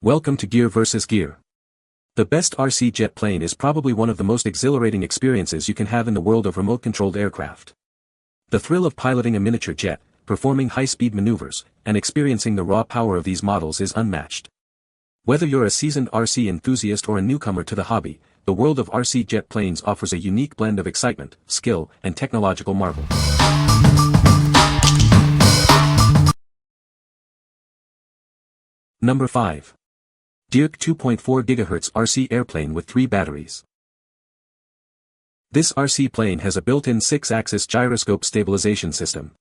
Welcome to Gear vs. Gear. The best RC jet plane is probably one of the most exhilarating experiences you can have in the world of remote-controlled aircraft. The thrill of piloting a miniature jet, performing high-speed maneuvers, and experiencing the raw power of these models is unmatched. Whether you're a seasoned RC enthusiast or a newcomer to the hobby, the world of RC jet planes offers a unique blend of excitement, skill, and technological marvel. Number 5. DEERC 2.4 GHz RC airplane with 3 batteries. This RC plane has a built-in 6-axis gyroscope stabilization system.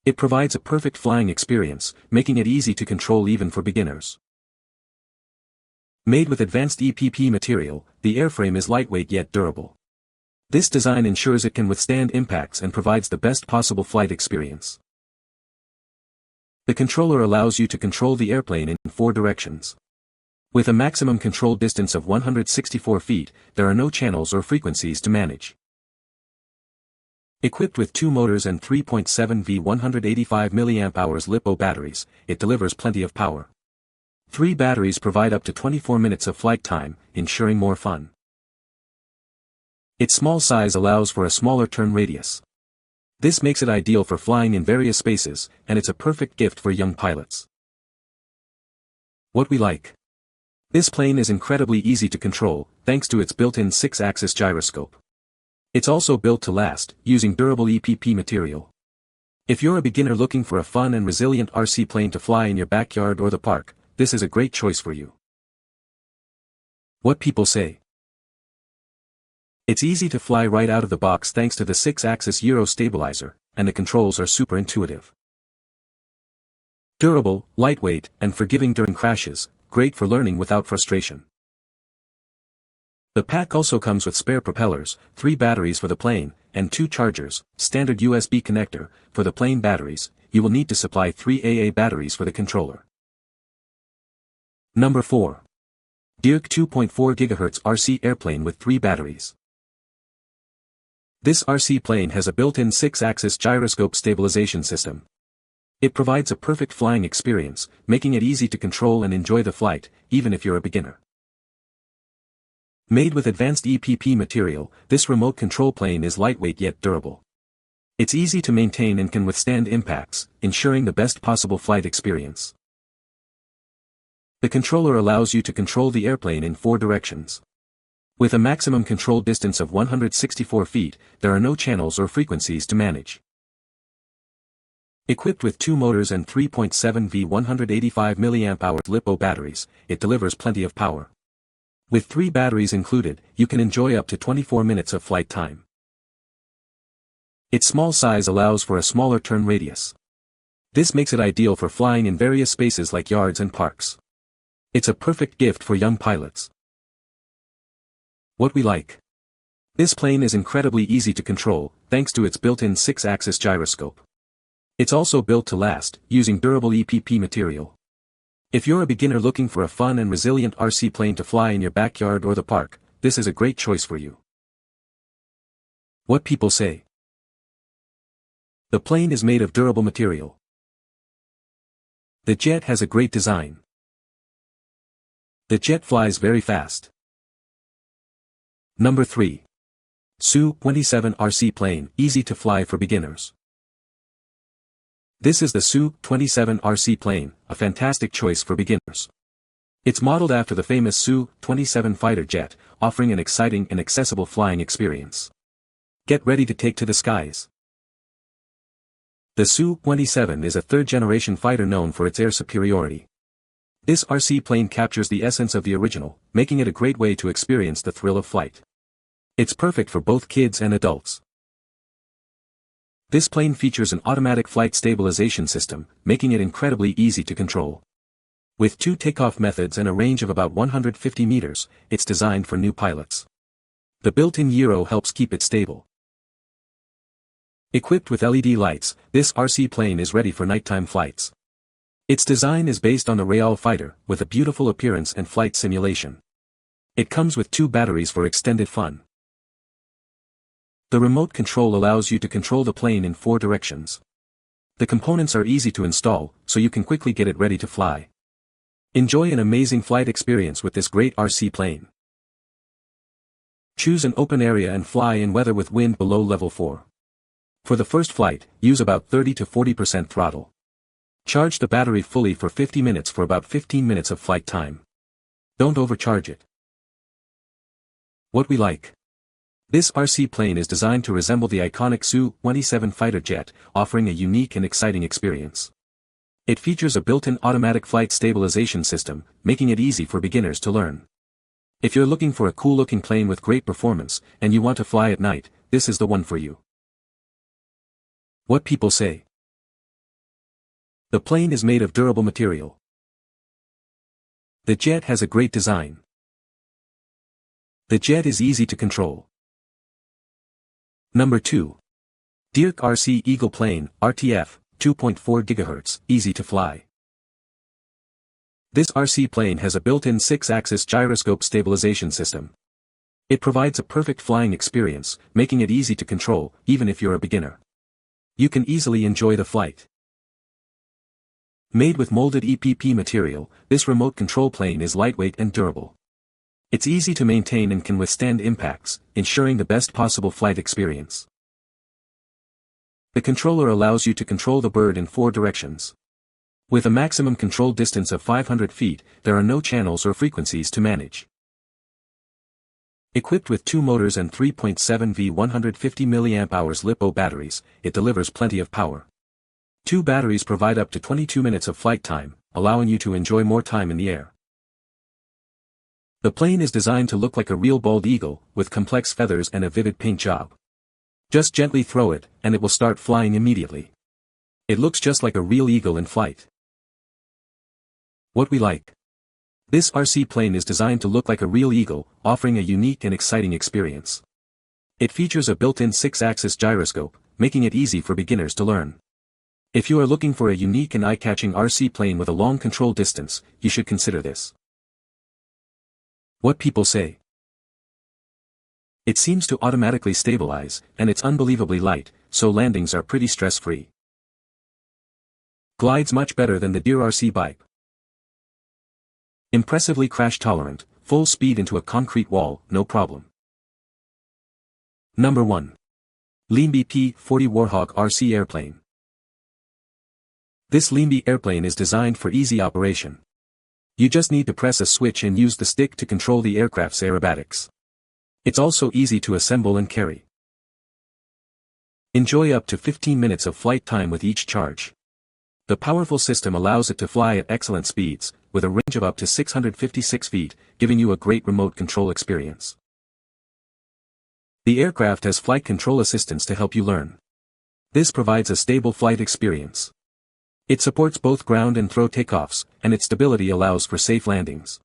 It provides a perfect flying experience, making it easy to control even for beginners. Made with advanced EPP material, the airframe is lightweight yet durable. This design ensures it can withstand impacts and provides the best possible flight experience. The controller allows you to control the airplane in 4 directions. With a maximum control distance of 164 feet, there are no channels or frequencies to manage. Equipped with 2 motors and 3.7V 185 mAh LiPo batteries, it delivers plenty of power. 3 batteries provide up to 24 minutes of flight time, ensuring more fun. Its small size allows for a smaller turn radius. This makes it ideal for flying in various spaces, and it's a perfect gift for young pilots. What we like. This plane is incredibly easy to control, thanks to its built-in 6-axis gyroscope. It's also built to last, using durable EPP material. If you're a beginner looking for a fun and resilient RC plane to fly in your backyard or the park, this is a great choice for you. What people say. It's easy to fly right out of the box thanks to the 6-axis gyro stabilizer, and the controls are super intuitive. Durable, lightweight, and forgiving during crashes, great for learning without frustration. The pack also comes with spare propellers, 3 batteries for the plane, and 2 chargers, standard USB connector. For the plane batteries, you will need to supply 3 AA batteries for the controller. Number 4. DEERC 2.4 GHz RC airplane with 3 batteries. This RC plane has a built-in 6-axis gyroscope stabilization system. It provides a perfect flying experience, making it easy to control and enjoy the flight, even if you're a beginner. Made with advanced EPP material, this remote control plane is lightweight yet durable. It's easy to maintain and can withstand impacts, ensuring the best possible flight experience. The controller allows you to control the airplane in 4 directions. With a maximum control distance of 164 feet, there are no channels or frequencies to manage. Equipped with 2 motors and 3.7V 185 mAh LiPo batteries, it delivers plenty of power. With 3 batteries included, you can enjoy up to 24 minutes of flight time. Its small size allows for a smaller turn radius. This makes it ideal for flying in various spaces like yards and parks. It's a perfect gift for young pilots. What we like. This plane is incredibly easy to control, thanks to its built-in 6-axis gyroscope. It's also built to last, using durable EPP material. If you're a beginner looking for a fun and resilient RC plane to fly in your backyard or the park, this is a great choice for you. What people say. The plane is made of durable material. The jet has a great design. The jet flies very fast. Number 3. Su-27 RC plane, easy to fly for beginners. This is the Su-27 RC plane, a fantastic choice for beginners. It's modeled after the famous Su-27 fighter jet, offering an exciting and accessible flying experience. Get ready to take to the skies. The Su-27 is a 3rd-generation fighter known for its air superiority. This RC plane captures the essence of the original, making it a great way to experience the thrill of flight. It's perfect for both kids and adults. This plane features an automatic flight stabilization system, making it incredibly easy to control. With 2 takeoff methods and a range of about 150 meters, it's designed for new pilots. The built-in gyro helps keep it stable. Equipped with LED lights, this RC plane is ready for nighttime flights. Its design is based on the Real fighter, with a beautiful appearance and flight simulation. It comes with 2 batteries for extended fun. The remote control allows you to control the plane in 4 directions. The components are easy to install, so you can quickly get it ready to fly. Enjoy an amazing flight experience with this great RC plane. Choose an open area and fly in weather with wind below level 4. For the first flight, use about 30 to 40% throttle. Charge the battery fully for 50 minutes for about 15 minutes of flight time. Don't overcharge it. What we like. This RC plane is designed to resemble the iconic Su-27 fighter jet, offering a unique and exciting experience. It features a built-in automatic flight stabilization system, making it easy for beginners to learn. If you're looking for a cool-looking plane with great performance, and you want to fly at night, this is the one for you. What people say. The plane is made of durable material. The jet has a great design. The jet is easy to control. Number 2. DEERC RC Eagle Plane, RTF, 2.4 GHz, easy to fly. This RC plane has a built-in 6-axis gyroscope stabilization system. It provides a perfect flying experience, making it easy to control, even if you're a beginner. You can easily enjoy the flight. Made with molded EPP material, this remote control plane is lightweight and durable. It's easy to maintain and can withstand impacts, ensuring the best possible flight experience. The controller allows you to control the bird in 4 directions. With a maximum control distance of 500 feet, there are no channels or frequencies to manage. Equipped with 2 motors and 3.7 V 150 mAh LiPo batteries, it delivers plenty of power. 2 batteries provide up to 22 minutes of flight time, allowing you to enjoy more time in the air. The plane is designed to look like a real bald eagle, with complex feathers and a vivid paint job. Just gently throw it, and it will start flying immediately. It looks just like a real eagle in flight. What we like. This RC plane is designed to look like a real eagle, offering a unique and exciting experience. It features a built-in 6-axis gyroscope, making it easy for beginners to learn. If you are looking for a unique and eye-catching RC plane with a long control distance, you should consider this. What people say. It seems to automatically stabilize, and it's unbelievably light, so landings are pretty stress-free. Glides much better than the DEERC bike. Impressively crash-tolerant, full speed into a concrete wall, no problem. Number 1. LEAMBE P-40 Warhawk RC Airplane. This LEAMBE airplane is designed for easy operation. You just need to press a switch and use the stick to control the aircraft's aerobatics. It's also easy to assemble and carry. Enjoy up to 15 minutes of flight time with each charge. The powerful system allows it to fly at excellent speeds, with a range of up to 656 feet, giving you a great remote control experience. The aircraft has flight control assistance to help you learn. This provides a stable flight experience. It supports both ground and throw takeoffs, and its stability allows for safe landings.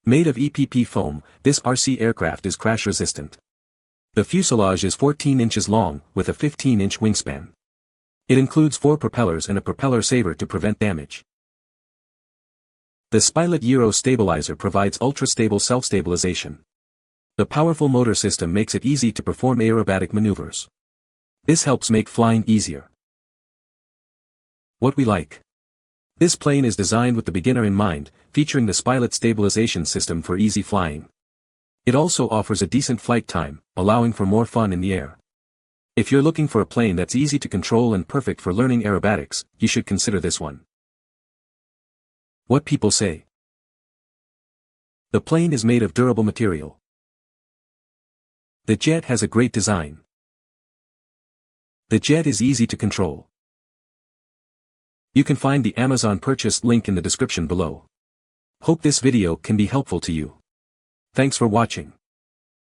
Made of EPP foam, this RC aircraft is crash-resistant. The fuselage is 14 inches long, with a 15-inch wingspan. It includes 4 propellers and a propeller saver to prevent damage. The Spilot Gyro stabilizer provides ultra-stable self-stabilization. The powerful motor system makes it easy to perform aerobatic maneuvers. This helps make flying easier. What we like. This plane is designed with the beginner in mind, featuring the Spilot stabilization system for easy flying. It also offers a decent flight time, allowing for more fun in the air. If you're looking for a plane that's easy to control and perfect for learning aerobatics, you should consider this one. What people say. The plane is made of durable material. The jet has a great design. The jet is easy to control. You can find the Amazon purchase link in the description below. Hope this video can be helpful to you. Thanks for watching.